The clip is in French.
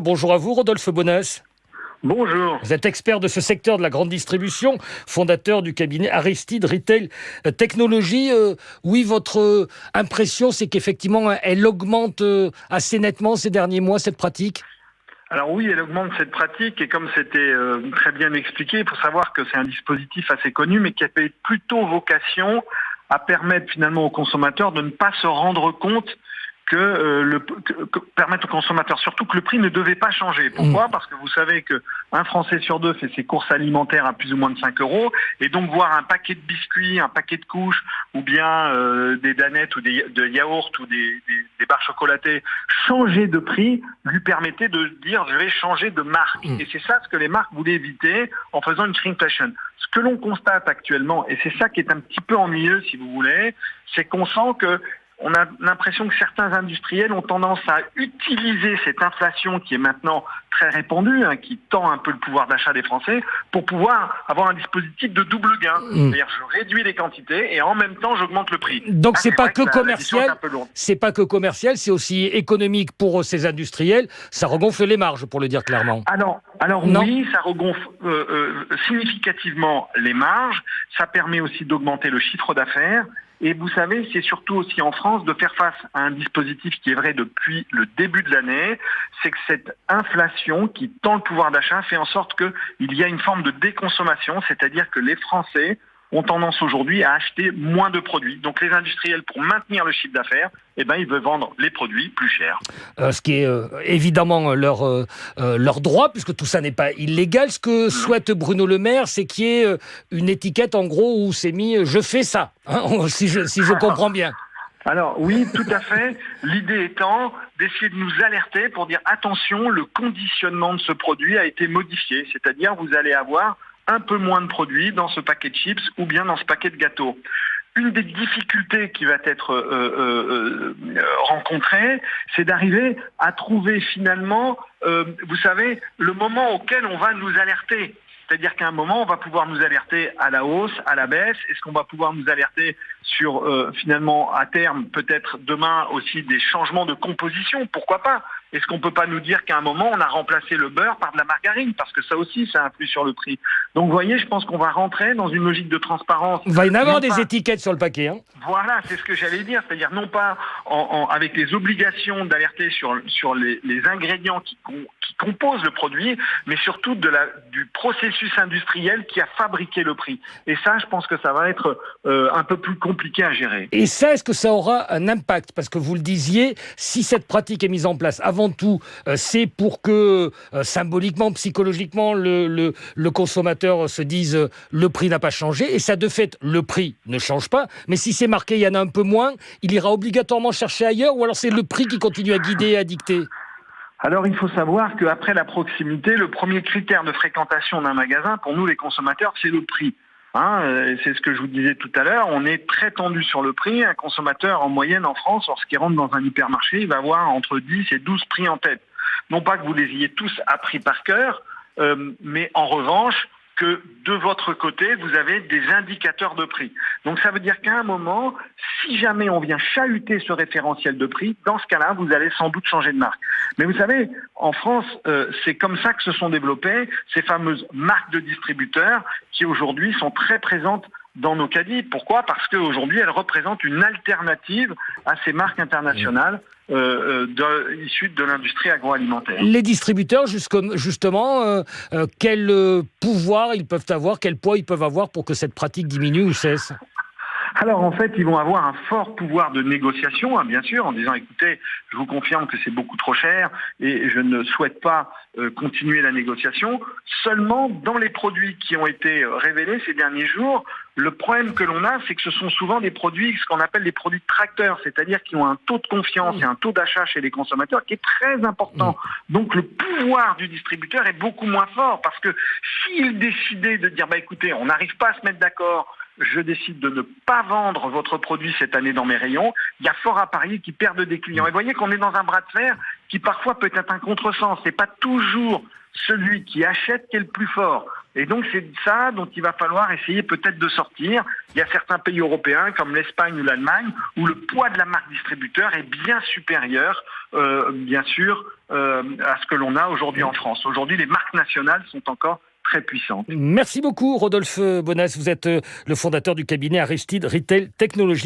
Bonjour à vous, Rodolphe Bonas. Bonjour. Vous êtes expert de ce secteur de la grande distribution, fondateur du cabinet Aristide Retail Technologies. Oui, votre impression, c'est qu'effectivement, elle augmente assez nettement ces derniers mois, cette pratique ? Alors oui, elle augmente cette pratique et comme c'était très bien expliqué, il faut savoir que c'est un dispositif assez connu mais qui a plutôt vocation à permettre finalement aux consommateurs de ne pas se rendre compte permettre aux consommateurs surtout que le prix ne devait pas changer. Pourquoi ? Parce que vous savez qu'un Français sur deux fait ses courses alimentaires à plus ou moins de 5 euros et donc voir un paquet de biscuits, un paquet de couches ou bien des danettes ou de yaourts ou des barres chocolatées changer de prix lui permettait de dire je vais changer de marque. Et c'est ça ce que les marques voulaient éviter en faisant une shrinkflation. Ce que l'on constate actuellement, et c'est ça qui est un petit peu ennuyeux si vous voulez, c'est qu'on sent que on a l'impression que certains industriels ont tendance à utiliser cette inflation qui est maintenant très répandue, qui tend un peu le pouvoir d'achat des Français, pour pouvoir avoir un dispositif de double gain. C'est-à-dire je réduis les quantités et en même temps j'augmente le prix. Donc c'est pas que commercial, c'est pas que commercial, c'est aussi économique pour ces industriels. Ça regonfle les marges, pour le dire clairement. Alors oui, ça regonfle significativement les marges. Ça permet aussi d'augmenter le chiffre d'affaires. Et vous savez, c'est surtout aussi en France de faire face à un dispositif qui est vrai depuis le début de l'année, c'est que cette inflation qui tend le pouvoir d'achat fait en sorte qu'il y a une forme de déconsommation, c'est-à-dire que les Français ont tendance aujourd'hui à acheter moins de produits. Donc les industriels, pour maintenir le chiffre d'affaires, ils veulent vendre les produits plus chers. Ce qui est évidemment leur droit, puisque tout ça n'est pas illégal. Ce que souhaite Bruno Le Maire, c'est qu'il y ait une étiquette, en gros, où c'est mis « je fais ça », si je comprends bien. Alors oui, tout à fait. L'idée étant d'essayer de nous alerter pour dire « attention, le conditionnement de ce produit a été modifié », c'est-à-dire vous allez avoir un peu moins de produits dans ce paquet de chips ou bien dans ce paquet de gâteaux. Une des difficultés qui va être rencontrée, c'est d'arriver à trouver finalement, vous savez, le moment auquel on va nous alerter. C'est-à-dire qu'à un moment, on va pouvoir nous alerter à la hausse, à la baisse. Est-ce qu'on va pouvoir nous alerter sur, finalement, à terme, peut-être demain aussi des changements de composition ? Pourquoi pas ? Est-ce qu'on ne peut pas nous dire qu'à un moment, on a remplacé le beurre par de la margarine ? Parce que ça aussi, ça influe sur le prix. Donc, vous voyez, je pense qu'on va rentrer dans une logique de transparence. Il va y en avoir des étiquettes sur le paquet. Voilà, c'est ce que j'allais dire. C'est-à-dire non pas avec les obligations d'alerter sur les ingrédients qui composent le produit, mais surtout du processus industriel qui a fabriqué le prix. Et ça, je pense que ça va être un peu plus compliqué à gérer. Et ça, est-ce que ça aura un impact ? Parce que vous le disiez, si cette pratique est mise en place, avant tout, c'est pour que symboliquement, psychologiquement, le consommateur se dise le prix n'a pas changé. Et ça, de fait, le prix ne change pas. Mais si c'est marqué, il y en a un peu moins, il ira obligatoirement chercher ailleurs, ou alors c'est le prix qui continue à guider et à dicter ? Alors, il faut savoir qu'après la proximité, le premier critère de fréquentation d'un magasin, pour nous les consommateurs, c'est le prix. C'est ce que je vous disais tout à l'heure, on est très tendu sur le prix. Un consommateur, en moyenne en France, lorsqu'il rentre dans un hypermarché, il va avoir entre 10 et 12 prix en tête. Non pas que vous les ayez tous appris par cœur, mais en revanche, que de votre côté, vous avez des indicateurs de prix. Donc ça veut dire qu'à un moment, si jamais on vient chahuter ce référentiel de prix, dans ce cas-là, vous allez sans doute changer de marque. Mais vous savez, en France, c'est comme ça que se sont développées ces fameuses marques de distributeurs qui aujourd'hui sont très présentes dans nos caddies. Pourquoi ? Parce qu'aujourd'hui, elles représentent une alternative à ces marques internationales issues de l'industrie agroalimentaire. Les distributeurs, justement, quel pouvoir ils peuvent avoir, quel poids ils peuvent avoir pour que cette pratique diminue ou cesse ? Alors en fait, ils vont avoir un fort pouvoir de négociation, bien sûr, en disant écoutez, je vous confirme que c'est beaucoup trop cher et je ne souhaite pas continuer la négociation. Seulement, dans les produits qui ont été révélés ces derniers jours, le problème que l'on a, c'est que ce sont souvent des produits, ce qu'on appelle des produits tracteurs, c'est-à-dire qui ont un taux de confiance et un taux d'achat chez les consommateurs qui est très important. Donc le pouvoir du distributeur est beaucoup moins fort parce que s'il décidait de dire écoutez, on n'arrive pas à se mettre d'accord, je décide de ne pas vendre votre produit cette année dans mes rayons, il y a fort à parier qu'ils perdent des clients. Et vous voyez qu'on est dans un bras de fer qui parfois peut être un contresens. C'est pas toujours celui qui achète qui est le plus fort. Et donc c'est ça dont il va falloir essayer peut-être de sortir. Il y a certains pays européens comme l'Espagne ou l'Allemagne où le poids de la marque distributeur est bien supérieur, bien sûr, à ce que l'on a aujourd'hui en France. Aujourd'hui, les marques nationales sont encore très puissantes. Merci beaucoup, Rodolphe Bonnasse. Vous êtes le fondateur du cabinet Aristide Retail Technologies.